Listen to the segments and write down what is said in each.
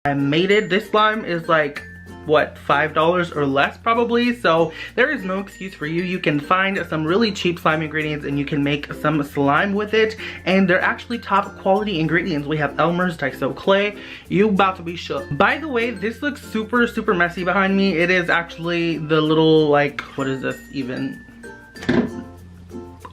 I made it. This slime is like, what, $5 or less probably, so there is no excuse for you. You can find some really cheap slime ingredients and you can make some slime with it, and they're actually top quality ingredients. We have Elmer's Daiso clay. You about to be shook. By the way, this looks super messy behind me. It is actually the little, like, what is this even?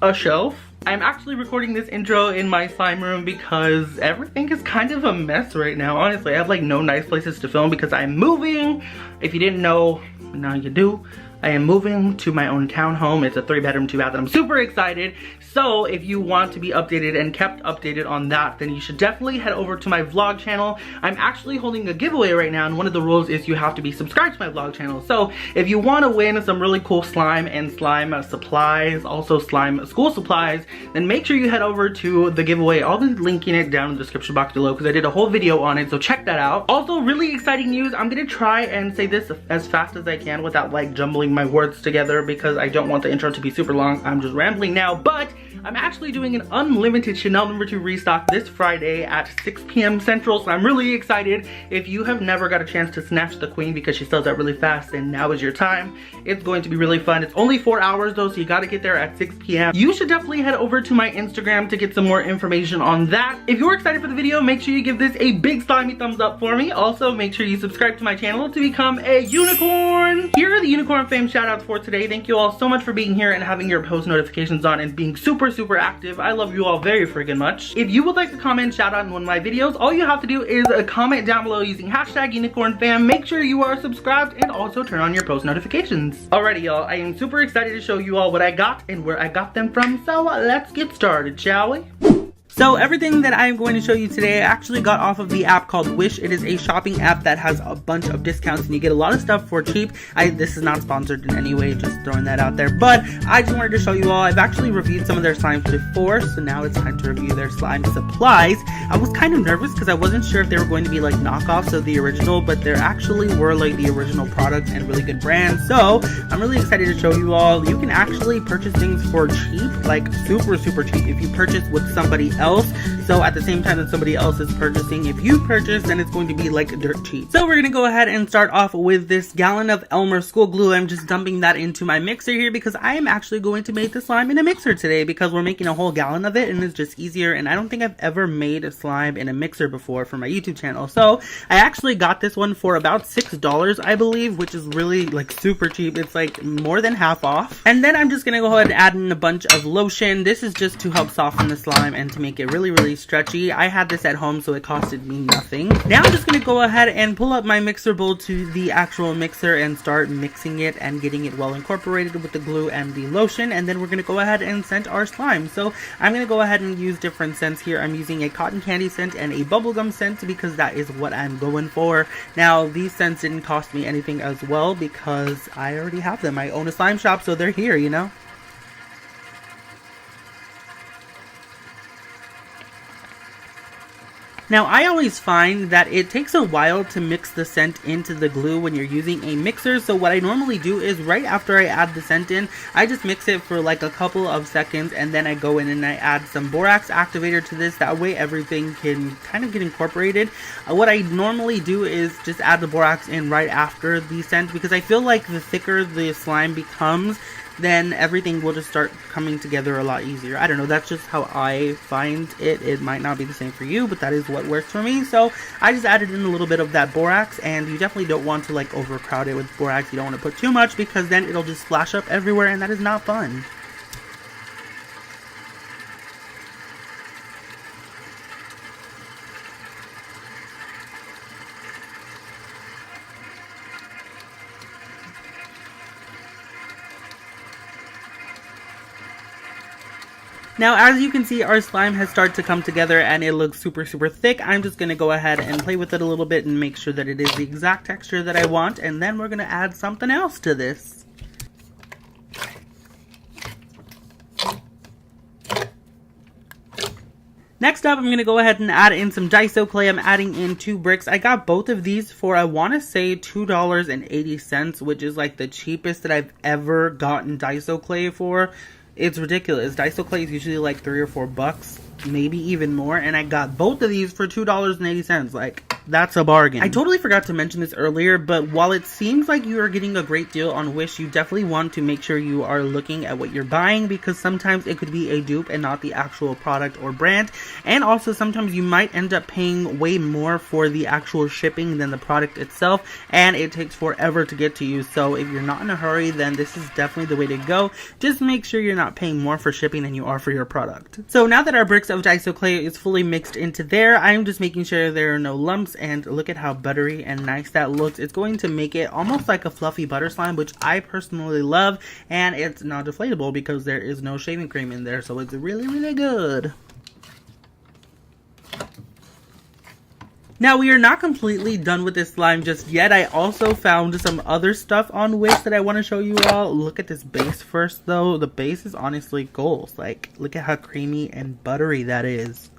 A shelf. I'm actually recording this intro in my slime room because everything is kind of a mess right now. Honestly, I have like no nice places to film because I'm moving. If you didn't know, now you do. I am moving to my own townhome. It's a 3-bedroom, 2-bath. I'm super excited. So if you want to be updated and kept updated on that, then you should definitely head over to my vlog channel. I'm actually holding a giveaway right now, and one of the rules is you have to be subscribed to my vlog channel. So if you want to win some really cool slime and slime supplies, also slime school supplies, then make sure you head over to the giveaway. I'll be linking it down in the description box below because I did a whole video on it, so check that out. Also, really exciting news. I'm gonna try and say this as fast as I can without like jumbling my words together because I don't want the intro to be super long. I'm just rambling now, but I'm actually doing an unlimited Chanel No. 2 restock this Friday at 6 p.m. Central, so I'm really excited. If you have never got a chance to snatch the queen because she sells out really fast and now is your time, it's going to be really fun. It's only 4 hours though, so you gotta get there at 6 p.m. You should definitely head over to my Instagram to get some more information on that. If you're excited for the video, make sure you give this a big slimy thumbs up for me. Also, make sure you subscribe to my channel to become a unicorn. Here are the Unicorn Fam shoutouts for today. Thank you all so much for being here and having your post notifications on and being super active. I love you all very freaking much. If you would like to comment shout out in one of my videos, all you have to do is comment down below using hashtag UnicornFam. Make sure you are subscribed and also turn on your post notifications. Alrighty y'all, I am super excited to show you all what I got and where I got them from, so let's get started, shall we? So everything that I'm going to show you today I actually got off of the app called Wish. It is a shopping app that has a bunch of discounts and you get a lot of stuff for cheap. This is not sponsored in any way, just throwing that out there. But I just wanted to show you all. I've actually reviewed some of their slimes before, so now it's time to review their slime supplies. I was kind of nervous because I wasn't sure if they were going to be like knockoffs of the original, but there actually were like the original products and really good brands. So I'm really excited to show you all. You can actually purchase things for cheap, like super cheap if you purchase with somebody else. So at the same time that somebody else is purchasing, if you purchase, then it's going to be like dirt cheap. So we're gonna go ahead and start off with this gallon of Elmer school glue. I'm just dumping that into my mixer here because I am actually going to make the slime in a mixer today because we're making a whole gallon of it and it's just easier, and I don't think I've ever made a slime in a mixer before for my YouTube channel. So I actually got this one for about $6 I believe, which is really like super cheap. It's like more than half off. And then I'm just gonna go ahead and add in a bunch of lotion. This is just to help soften the slime and to make it really stretchy. I had this at home, so it costed me nothing. Now I'm just gonna go ahead and pull up my mixer bowl to the actual mixer and start mixing it and getting it well incorporated with the glue and the lotion, and then we're gonna go ahead and scent our slime. So I'm gonna go ahead and use different scents here. I'm using a cotton candy scent and a bubblegum scent because that is what I'm going for. Now these scents didn't cost me anything as well because I already have them. I own a slime shop, so they're here, you know? Now, I always find that it takes a while to mix the scent into the glue when you're using a mixer, so what I normally do is right after I add the scent in, I just mix it for like a couple of seconds, and then I go in and I add some borax activator to this. That way everything can kind of get incorporated. What I normally do is just add the borax in right after the scent because I feel like the thicker the slime becomes, then everything will just start coming together a lot easier. I don't know, that's just how I find it. It might not be the same for you, but that is what works for me. So I just added in a little bit of that borax, and you definitely don't want to like overcrowd it with borax. You don't want to put too much because then it'll just splash up everywhere and that is not fun. Now, as you can see, our slime has started to come together and it looks super thick. I'm just going to go ahead and play with it a little bit and make sure that it is the exact texture that I want, and then we're going to add something else to this. Next up, I'm going to go ahead and add in some Daiso clay. I'm adding in 2 bricks. I got both of these for, I want to say, $2.80, which is like the cheapest that I've ever gotten Daiso clay for. It's ridiculous. Daiso clay is usually like $3 or $4, maybe even more, and I got both of these for $2.80. Like, That's a bargain. I totally forgot to mention this earlier, but while it seems like you are getting a great deal on Wish, you definitely want to make sure you are looking at what you're buying, because sometimes it could be a dupe and not the actual product or brand. And also sometimes you might end up paying way more for the actual shipping than the product itself, and it takes forever to get to you. So if you're not in a hurry, then this is definitely the way to go. Just make sure you're not paying more for shipping than you are for your product. So now that our bricks of Daiso clay is fully mixed into there, I'm just making sure there are no lumps, and look at how buttery and nice that looks. It's going to make it almost like a fluffy butter slime, which I personally love, and it's not deflatable because there is no shaving cream in there, so it's really, really good. Now, we are not completely done with this slime just yet. I also found some other stuff on Wish that I want to show you all. Look at this base first, though. The base is honestly goals. Like, look at how creamy and buttery that is.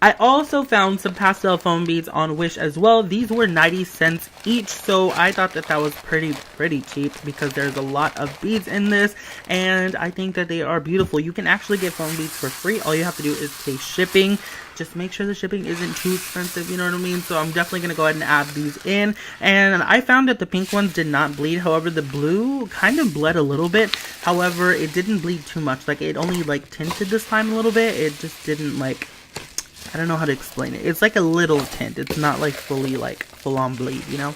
I also found some pastel foam beads on Wish as well. These were 90 cents each, so I thought that that was pretty cheap because there's a lot of beads in this, and I think that they are beautiful. You can actually get foam beads for free. All you have to do is pay shipping. Just make sure the shipping isn't too expensive, you know what I mean? So I'm definitely going to go ahead and add these in. And I found that the pink ones did not bleed. However, the blue kind of bled a little bit. However, it didn't bleed too much. Like, it only, like, tinted the slime a little bit. It just didn't, like... I don't know how to explain it. It's like a little tint. It's not like fully, like, full-on bleed, you know?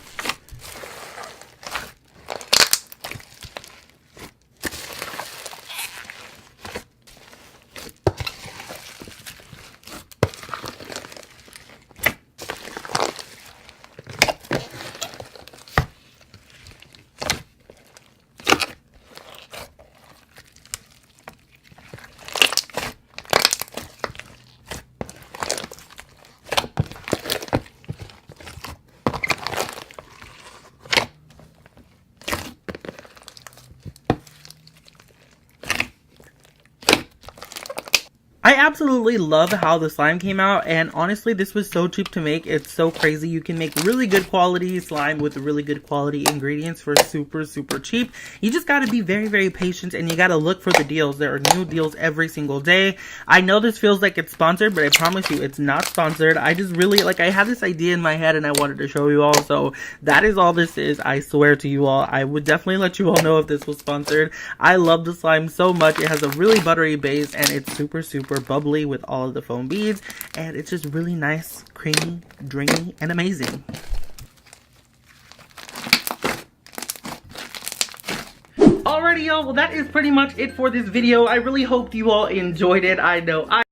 I absolutely love how the slime came out, and honestly, this was so cheap to make. It's so crazy. You can make really good quality slime with really good quality ingredients for super cheap. You just gotta be very patient, and you gotta look for the deals. There are new deals every single day. I know this feels like it's sponsored, but I promise you it's not sponsored. I just really, like, I had this idea in my head and I wanted to show you all, so that is all this is. I swear to you all. I would definitely let you all know if this was sponsored. I love the slime so much. It has a really buttery base, and it's super bubbly with all of the foam beads, and it's just really nice, creamy, drinky, and amazing. Alrighty, y'all, well, that is pretty much it for this video. I really hope you all enjoyed it. I know I